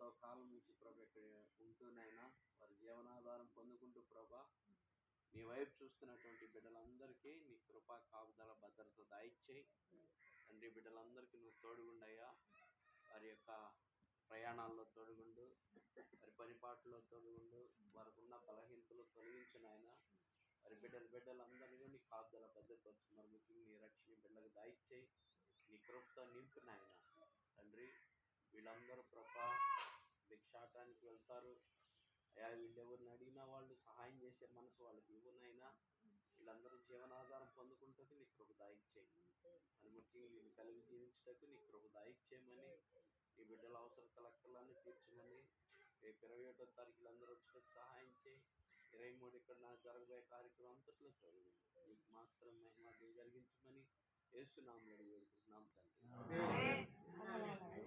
ఎంతో కాలం నుంచి ప్రభా ఇక్కడ ఉంటూనైనా వారి జీవనాధారం పొందుకుంటూ ప్రభా నీ వైపు చూస్తున్నటువంటి బిడ్డలందరికీ నీ కృపా కాపుదల భద్రత దయచేయి తండ్రి. బిడ్డలందరికీ నువ్వు తోడుగుండయ్యా. వారి యొక్క ప్రయాణాల్లో తోడుగుండు, వారి పనిపాట్లో తోడుగుండు, వారికి ఉన్న బలహీనతలు తొలగించిన ఆయన వారి బిడ్డలందరినీ నీ కాపుదల భద్రపరచు. మరి ముఖ్యంగా నీ రక్షణ బిడ్డలకు దయచేయి, నీ కృపతో నింపిన ఆయన తండ్రి. వీళ్ళందరూ ప్రభా భిక్షాటానికి వెళ్తారు అయా. వీళ్ళెవరిని అడిగినా వాళ్ళు సహాయం చేసే మనసు వాళ్ళకి ఇవ్వనైనా వీళ్ళందరూ జీవనాధారం పొందుకుంటూ నీ కృప దయచేయండి. అని ముఖ్యంగా నేను కలిగి జీవించటకు నీ కృప దయచేయమని, నీ బిడ్డల అవసరత లెక్కలన్నీ తీర్చమని, రేపు 21వ తారీఖులు అందరూ వచ్చేటట్టు సహాయం చేయి. 23 ఇక్కడ నాకు జరగబోయే కార్యక్రమం అంతట్లో చూడండి. నీకు మాత్రం మహిమ జరిగించమని యేసు నామములో వేడుకుంటున్నాం తండ్రి.